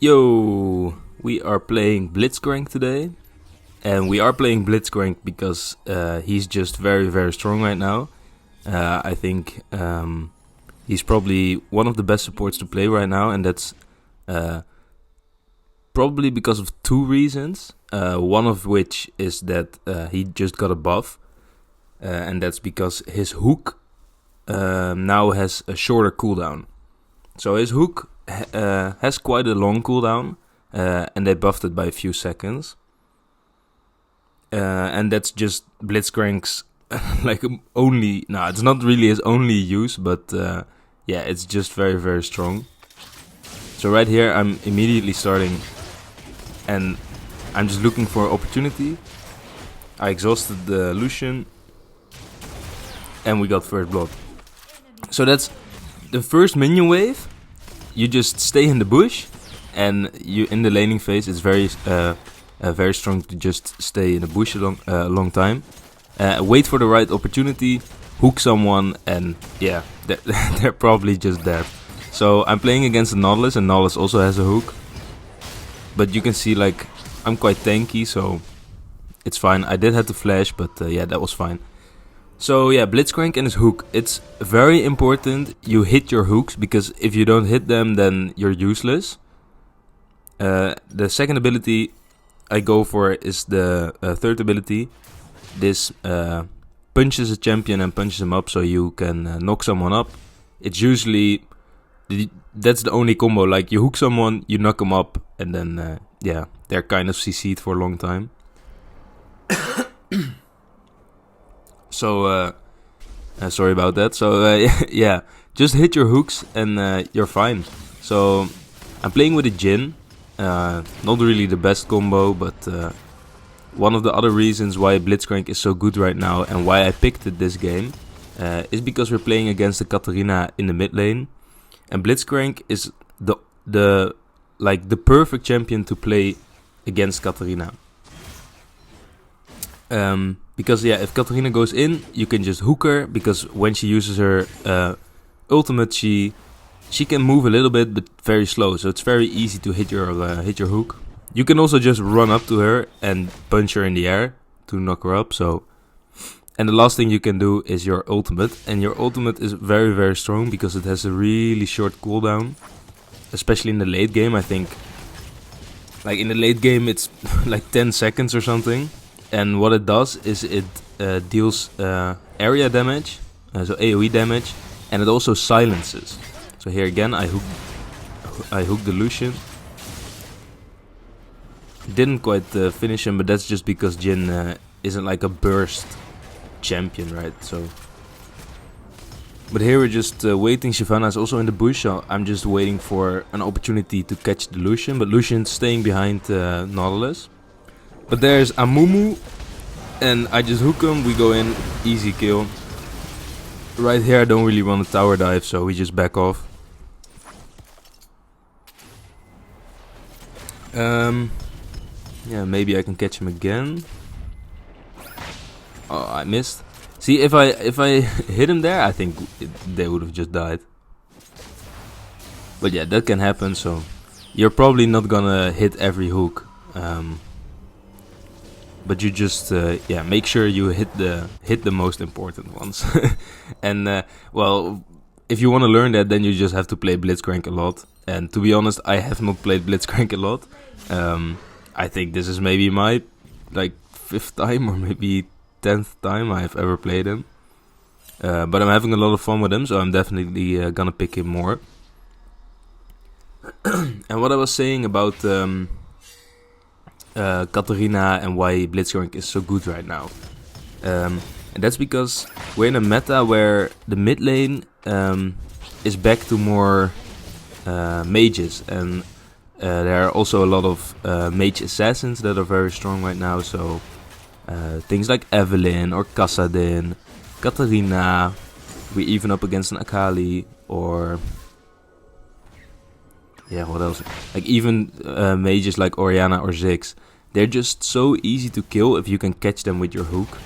Yo, we are playing Blitzcrank today, and we are playing Blitzcrank because he's just very, very strong right now. I think he's probably one of the best supports to play right now, and that's probably because of two reasons. One of which is that he just got a buff, and that's because his hook now has a shorter cooldown. So his hook has quite a long cooldown, and they buffed it by a few seconds. And that's just Blitzcrank's only. No, it's not really his only use, but yeah, it's just very, very strong. So right here, I'm immediately starting, and I'm just looking for opportunity. I exhausted the Lucian, and we got first blood. So that's the first minion wave. You just stay in the bush, and you in the laning phase. It's very, very strong to just stay in the bush a long time. Wait for the right opportunity, hook someone, and yeah, they're probably just dead. So I'm playing against the Nautilus, and Nautilus also has a hook. But you can see, like, I'm quite tanky, so it's fine. I did have to flash, but yeah, that was fine. So yeah, Blitzcrank and his hook. It's very important you hit your hooks, because if you don't hit them, then you're useless. The second ability I go for is the third ability. This punches a champion and punches him up, so you can knock someone up. It's usually that's the only combo. Like, you hook someone, you knock them up, and then yeah, they're kind of CC'd for a long time. So sorry about that. So yeah, just hit your hooks and you're fine. So I'm playing with a Jhin. Not really the best combo, but one of the other reasons why Blitzcrank is so good right now and why I picked it this game is because we're playing against the Katerina in the mid lane, and Blitzcrank is the perfect champion to play against Katerina. Because yeah, if Katerina goes in, you can just hook her, because when she uses her ultimate, she can move a little bit, but very slow. So it's very easy to hit your hook. You can also just run up to her and punch her in the air to knock her up. So, and the last thing you can do is your ultimate, and your ultimate is very, very strong because it has a really short cooldown, especially in the late game. I think, like, in the late game, it's like 10 seconds or something. And what it does is it deals area damage, so AoE damage, and it also silences. So here again, I hooked the Lucian. Didn't quite finish him, but that's just because Jhin isn't like a burst champion, right? So, but here we're just waiting. Shyvana is also in the bush, so I'm just waiting for an opportunity to catch the Lucian. But Lucian's staying behind Nautilus. But there's Amumu, and I just hook him, we go in, easy kill. Right here I don't really want to tower dive, so we just back off. Yeah, maybe I can catch him again. Oh, I missed. See, if I hit him there, I think they would have just died. But yeah, that can happen, so you're probably not gonna hit every hook. But you just yeah, make sure you hit the most important ones. And well, if you want to learn that, then you just have to play Blitzcrank a lot. And to be honest, I have not played Blitzcrank a lot. I think this is maybe my 5th time or maybe 10th time I've ever played him. But I'm having a lot of fun with him, so I'm definitely gonna pick him more. And what I was saying about Katerina and why Blitzcrank is so good right now. And that's because we're in a meta where the mid lane is back to more mages, and there are also a lot of mage assassins that are very strong right now. So things like Evelyn or Kassadin, Katerina, we're even up against an Akali, or yeah, what else? Like even mages like Orianna or Ziggs. They're just so easy to kill if you can catch them with your hook.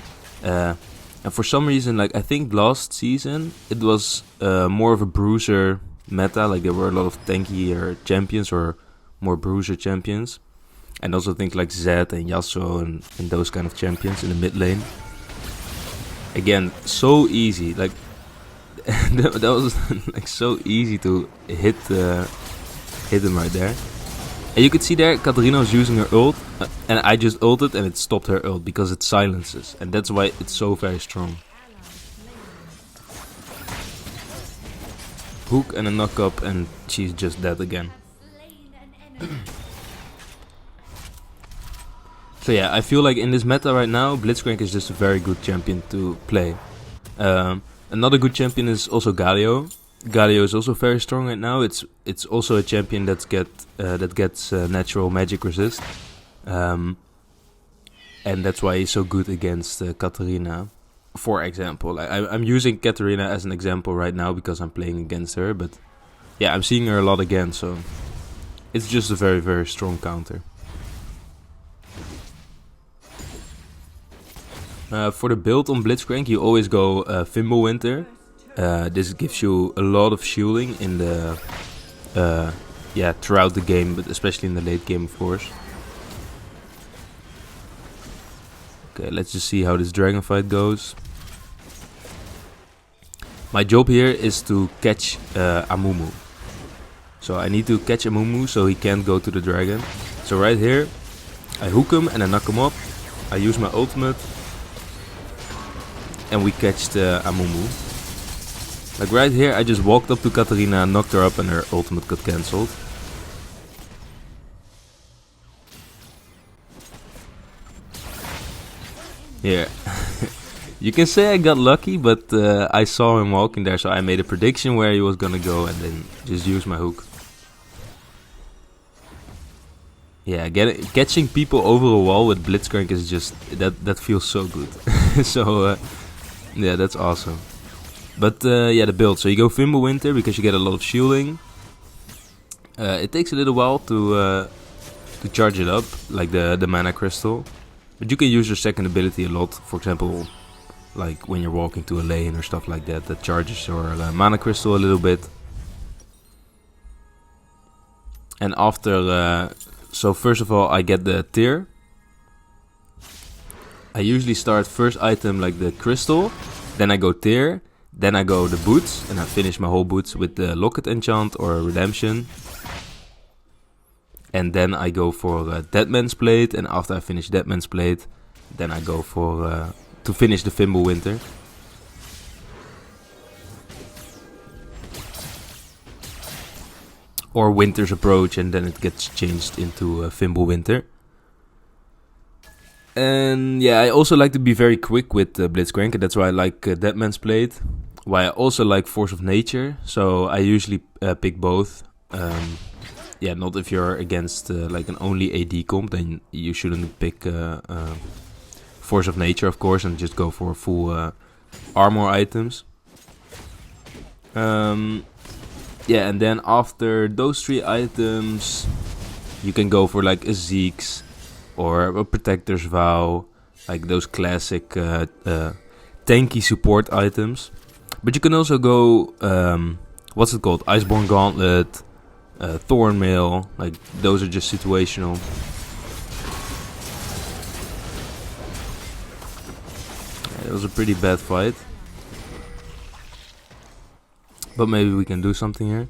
And for some reason, like I think last season, it was more of a bruiser meta. Like there were a lot of tankier champions or more bruiser champions. And also think like Zed and Yasuo and those kind of champions in the mid lane. Again, so easy. Like that was like so easy to hit him right there. And you could see there, Katerina was using her ult, and I just ulted and it stopped her ult because it silences, and that's why it's so very strong. Hook and a knock up, and she's just dead again. So yeah, I feel like in this meta right now, Blitzcrank is just a very good champion to play. Another good champion is also Galio. Galio is also very strong right now. It's also a champion that gets natural magic resist, and that's why he's so good against Katerina. For example, I'm using Katerina as an example right now because I'm playing against her. But yeah, I'm seeing her a lot again, so it's just a very, very strong counter. For the build on Blitzcrank, you always go Fimbulwinter. This gives you a lot of shielding in the throughout the game, but especially in the late game, of course. Okay, let's just see how this dragon fight goes. My job here is to catch Amumu. So I need to catch Amumu so he can't go to the dragon. So right here, I hook him and I knock him up. I use my ultimate. And we catched Amumu. Like right here, I just walked up to Katerina, knocked her up, and her ultimate got cancelled. Yeah. You can say I got lucky, but I saw him walking there, so I made a prediction where he was gonna go and then just used my hook. Yeah, catching people over a wall with Blitzcrank is just, that feels so good. So, yeah, that's awesome. But yeah, the build. So you go Fimbulwinter because you get a lot of shielding. It takes a little while to charge it up, like the mana crystal. But you can use your second ability a lot. For example, like when you're walking to a lane or stuff like that, that charges your mana crystal a little bit. And after, so first of all, I get the tier. I usually start first item like the crystal, then I go tier. Then I go the boots, and I finish my whole boots with the locket enchant or redemption. And then I go for Deadman's Plate, and after I finish Deadman's Plate, then I go for to finish the Fimbulwinter. Or Winter's Approach, and then it gets changed into Fimbulwinter. And yeah, I also like to be very quick with Blitzcrank, and that's why I like Deadman's Plate. Why I also like Force of Nature, so I usually pick both. Yeah, not if you're against like an only AD comp, then you shouldn't pick Force of Nature, of course, and just go for full armor items. Yeah, and then after those three items, you can go for like a Zeke's or a Protector's Vow, like those classic tanky support items. But you can also go, what's it called? Iceborne Gauntlet, Thornmail, like those are just situational. Yeah, it was a pretty bad fight. But maybe we can do something here.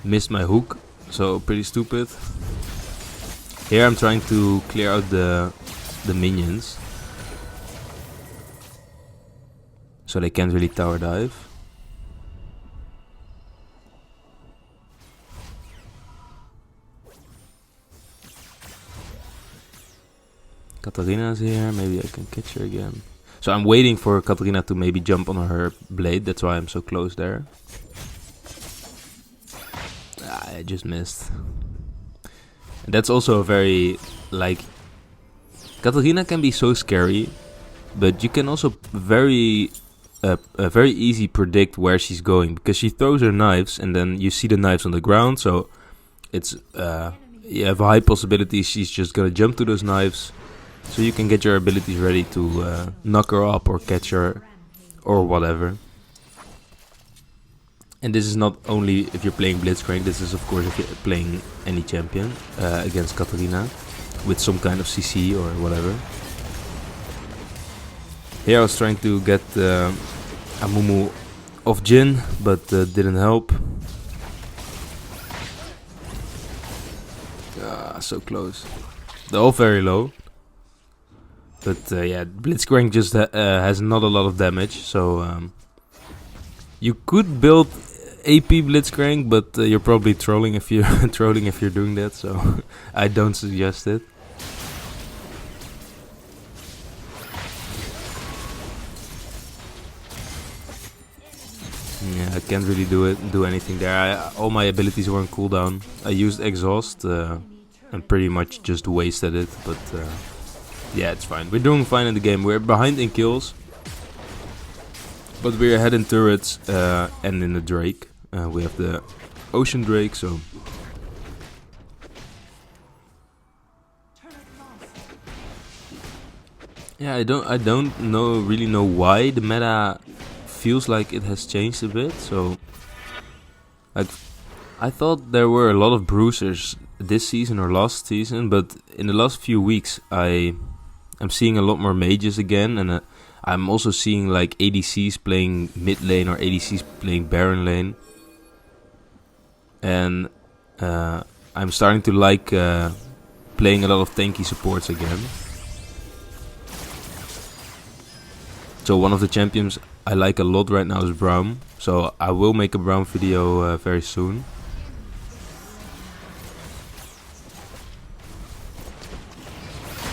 Missed my hook, so pretty stupid. Here I'm trying to clear out the minions, so they can't really tower dive. Katerina's here, maybe I can catch her again. So I'm waiting for Katerina to maybe jump on her blade, that's why I'm so close there. I just missed. And that's also a very, like, Katerina can be so scary, but you can also very easy predict where she's going, because she throws her knives and then you see the knives on the ground, so it's you have a high possibility she's just gonna jump to those knives, so you can get your abilities ready to knock her up or catch her or whatever. And this is not only if you're playing Blitzcrank, this is of course if you're playing any champion against Katerina with some kind of CC or whatever. Here I was trying to get Amumu off Jhin, but didn't help. So close. They're all very low. But yeah, Blitzcrank just has not a lot of damage, so you could build AP Blitzcrank, but you're probably trolling if you're trolling if you're doing that. So I don't suggest it. Yeah, I can't really do anything there. All my abilities were on cooldown. I used exhaust and pretty much just wasted it, but yeah, it's fine. We're doing fine in the game. We're behind in kills, but we're ahead in turrets and in the Drake. We have the Ocean Drake, so yeah, I don't really know why the meta feels like it has changed a bit. So like I thought there were a lot of bruisers this season or last season, but in the last few weeks I'm seeing a lot more mages again, and I'm also seeing like ADCs playing mid lane or ADCs playing Baron lane, and I'm starting to like playing a lot of tanky supports again. So one of the champions I like a lot right now is Braum, so I will make a Braum video very soon.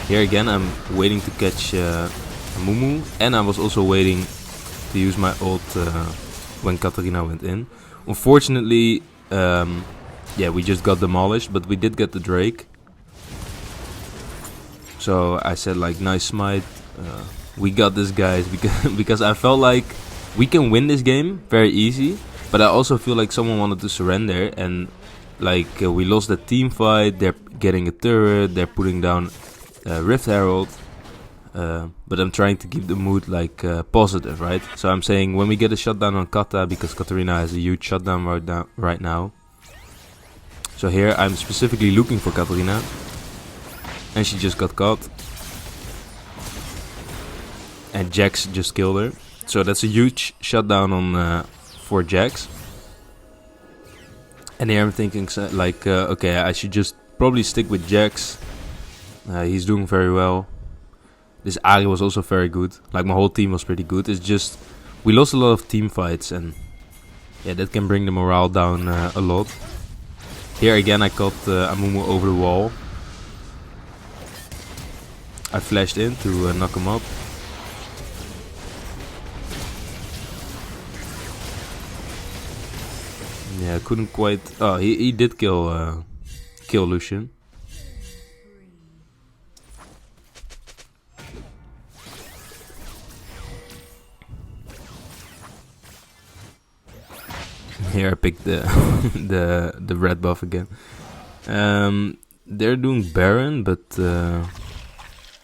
Here again I'm waiting to catch Amumu, and I was also waiting to use my ult when Katerina went in. Unfortunately, yeah, we just got demolished, but we did get the Drake. So I said like, nice smite, we got this, guys, because I felt like we can win this game very easy, but I also feel like someone wanted to surrender, and like we lost the team fight. They're getting a turret, they're putting down Rift Herald, but I'm trying to keep the mood like positive, right? So I'm saying when we get a shutdown on Kata, because Katerina has a huge shutdown right now. So here I'm specifically looking for Katerina, and she just got caught. And Jax just killed her. So that's a huge shutdown on for Jax. And here I'm thinking like, okay, I should just probably stick with Jax. He's doing very well. This Ahri was also very good. Like my whole team was pretty good. It's just we lost a lot of team fights, and yeah, that can bring the morale down a lot. Here again I caught Amumu over the wall. I flashed in to knock him up. Yeah, I couldn't quite. Oh, he did kill Lucian. Here I picked the the red buff again. They're doing Baron, but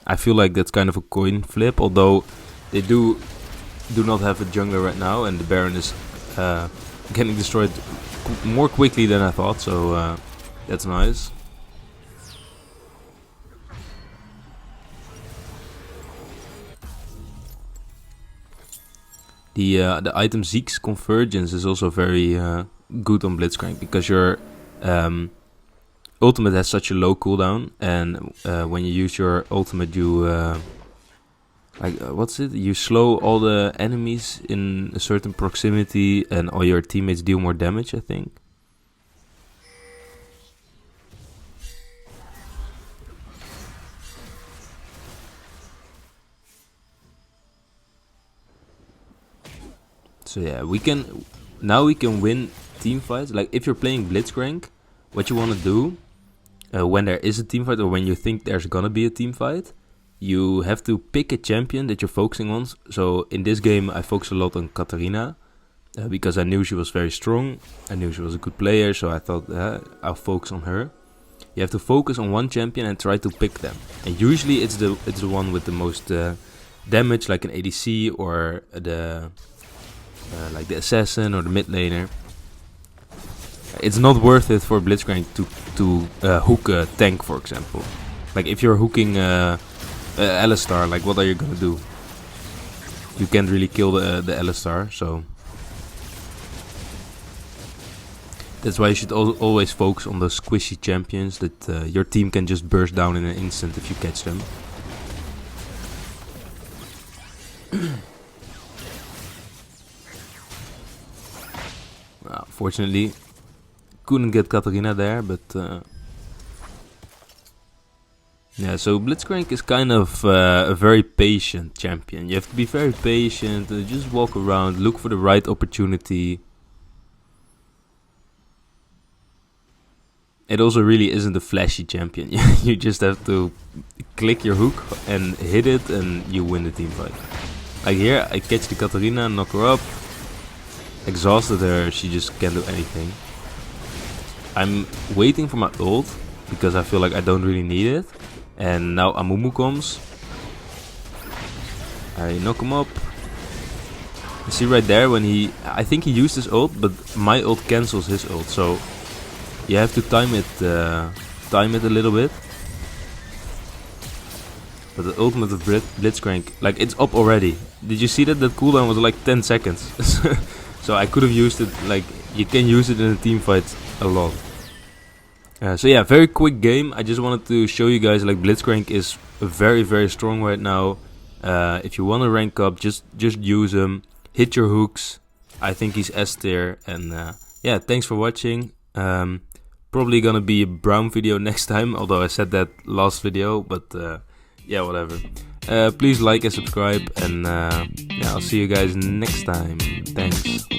I feel like that's kind of a coin flip. Although they do not have a jungler right now, and the Baron is getting destroyed more quickly than I thought. So that's nice. The item Zeke's Convergence is also very good on Blitzcrank, because your ultimate has such a low cooldown, and when you use your ultimate, you what's it? You slow all the enemies in a certain proximity, and all your teammates deal more damage, I think. So yeah, we can win team fights. Like if you're playing Blitzcrank, what you want to do when there is a team fight, or when you think there's gonna be a team fight, you have to pick a champion that you're focusing on. So in this game I focused a lot on Katerina, because I knew she was very strong. I knew she was a good player, so I thought I'll focus on her. You have to focus on one champion and try to pick them. And usually it's the one with the most damage, like an ADC or the like the assassin or the mid laner. It's not worth it for Blitzcrank to hook a tank, for example. Like if you're hooking Alistar, like what are you gonna do? You can't really kill the Alistar, so that's why you should always focus on the squishy champions that your team can just burst down in an instant if you catch them. Well, fortunately, couldn't get Katerina there, but yeah. So Blitzcrank is kind of a very patient champion. You have to be very patient. Just walk around, look for the right opportunity. It also really isn't a flashy champion. You just have to click your hook and hit it, and you win the team fight. Like here, I catch the Katerina, knock her up, exhausted her. She just can't do anything. I'm waiting for my ult because I feel like I don't really need it. And now Amumu comes. I knock him up. You see right there when I think he used his ult, but my ult cancels his ult. So you have to time it a little bit. But the ultimate of Blitzcrank, like it's up already. Did you see that? That cooldown was like 10 seconds. So I could have used it, like you can use it in a team fight a lot. So yeah, very quick game. I just wanted to show you guys like Blitzcrank is very, very strong right now. If you want to rank up, just use him. Hit your hooks. I think he's S tier. And yeah, thanks for watching. Probably gonna be a Brown video next time, although I said that last video, but yeah, whatever. Please like and subscribe, and yeah, I'll see you guys next time. Thanks.